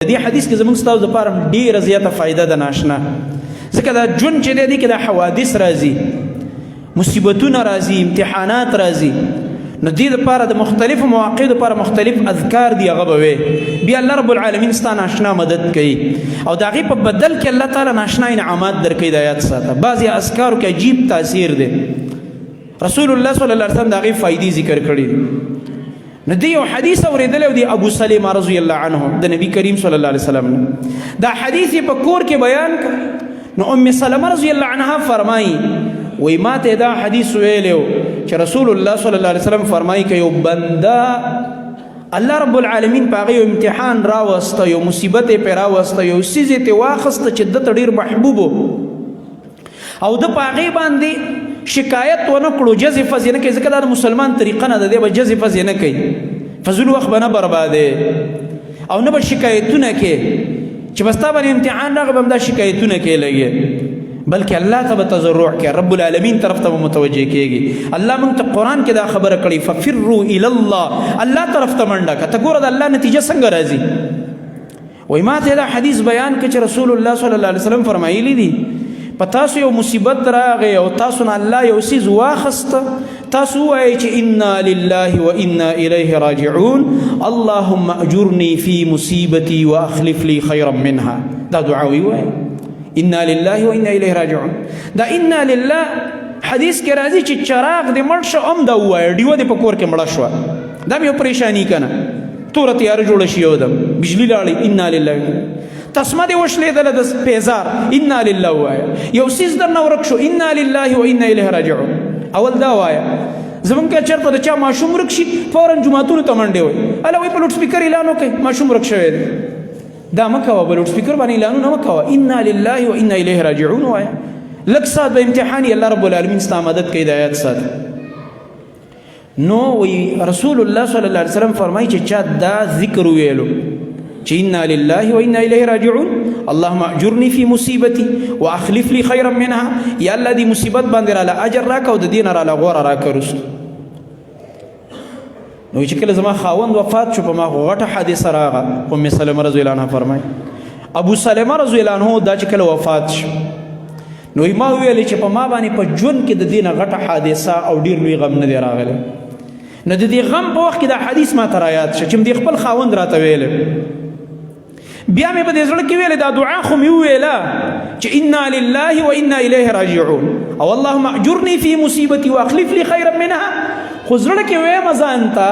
دې حدیث کې زموږ ستاسو لپاره ډېره زیاته فایده ده ناشنا، ځکه دا ژوند چې دی کې دا حوادث راځي، مصیبتونه راځي، امتحانات راځي، نو دې دپاره د مختلفو مواقعو دپاره مختلف اذکار دي، هغه به وې بیا الله رب العالمین ستا ناشنا مدد کوي او د هغې په بدل کې الله تعالی ناشنا انعامات درکوي. د یاد ساته بعضې اذکارو کې عجیب تاثیر دی. رسول الله صلی الله علیه وسلم د هغې فایدې ذکر کړي دي. نو دی یو حدیث اوریدلی و دی ابو سلمه رضی الله عنه د نبی کریم صلی الله علیه وسلم نه دا حدیث یې په کور کې بیان کړ. نو ام سلمه رضی الله عنها فرمایي وی ما ته دا حدیث ویلی و چې رسول الله صلی الله علیه وسلم فرمایي که یو بنده الله رب العالمین په هغې یو امتحان راوسته، یو مصیبت یې پرې راوسته، یو څیز یې ترې واخسته چې ده ته ډېر محبوب و او ده په هغې باندې شکایت ونه کړو، جزې فزې نه کوي، ځکه دا د مسلمان طریقه نه ده، دی به جزې فزې نه کوي، فضول وخت به نه بربادې او نه به شکایتونه کوي چې بس تا باندې امتحان راغی به هم دا شکایتونه کوي لګي، بلکې الله ته به تضرع کوي، رب العالمین طرف ته به متوجه کېږي. الله موږ ته قرآن کې دا خبره کړې ففروا الی الله، الله طرف ته منډه کړه. ته ګوره د الله نتیجه څنګه راځي. وایي ما ته دا حدیث بیان کړه چې رسول الله صلی الله علیه وسلم فرمایلی دي په تاسو یو مصیبت راغی او تاسو نه الله یو څیز واخسته، تاسو ووایئ چې انا لله و انا الیه راجعون، اللهم اجرني في مصیبتي واخلف لي خیرا منها. دا دعا ووایئ انا لله و انا الیه راجعون. دا انا لله حدیث کې راځي چې چراغ دې مړ شو هم دا ووایه، ډیوه دې په کور کې مړه شوه، دا مې یو پریشاني که نه، توره تیاره جوړه شي یو دم بجلي لاړې انا لله، تسمه دې وشلېدله د پیزار انا لله ووایه، یو څیز درنه ورک شو انا لله و انا الیه راجعون. اول دا وایه. زمونږ که چېرته د چا ماشوم ورک شي فورا جوماتونو ته منډې وایي، هله وایي په لوډ سپیکر اعلان وکړئ ماشوم ورک شوی دی. دا مه کوه، په لوډ سپیکر باندې اعلانونه مه کوه، انا لله و انا الیه راجعون وایه. لږ ساعت به امتحان الله رب العالمین ستا مدد کوي، د آیات ساته. نو وی رسول الله صلی الله علیه وسلم فرمایي چې چا دا ذکر ویلو چې انا لله و انا الیه راجعون، اللهم اجرني في مصیبتي واخلف لي خیرا منها، یا الله دې مصیبت باندې راله اجر راکړه او د دې نه راله غوره راکړه رسو. نو چې کله زما خاوند وفات شو په ما غټه حادثه راغله. ام سلمه رضی الله عنها فرمایي ابو سلمه رضی الله عنه دا چې کله وفات شو نو ما ویلې چې په ما باندې په ژوند کې د دې نه غټه حادثه او ډېر لوی غم نه دی راغلی. نو د دې غم په وخت کې دا حدیث ما ته رایاد شو چې مې خپل خاوند راته ویلی، بیا مې په دې زړه کې ویلې دا دعا خو مې وویله چې انا لله و انا الیه راجعون او اللهم اجرني في مصیبتي واخلف لي خیرا منها، خو زړه کې ویم ځان ته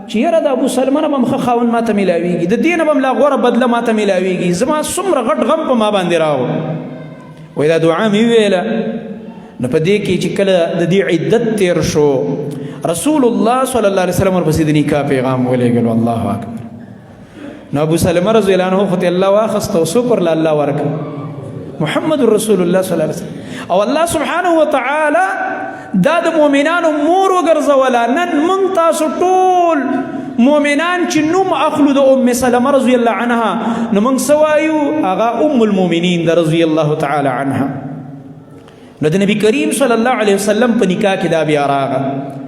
چې یاره د ابو سلمه نه به م ښه خاوند ما ته میلاویږي، د دې نه به م لا غوره بدله ما ته میلاویږي، زما څومره غټ غم په ما باندې راغو. وایي دا دعا مې وویله. نو په دې کې چې کله د دې عدت تیر شو رسول الله صلی الله علیه وسلم ورپسې د نکاح پیغام ولېږلو. الله اکبر. نو ابو سلمه رضی الله عنه خو ته الله واخسته او څوک ورله الله ورکړه؟ محمد رسول الله صلی الله علیه وسلم. او الله سبحانه وتعالی دا د مؤمنانو مور وګرځوله. نن موږ تاسو ټول مؤمنان چې نوم اخلو د ام سلمه رضی الله عنها نو موږ څه وایو؟ هغه ام المؤمنین ده رضی الله تعالی عنها. نو د نبی کریم صلی الله علیه وسلم په نکاح کې دا بیا راغله.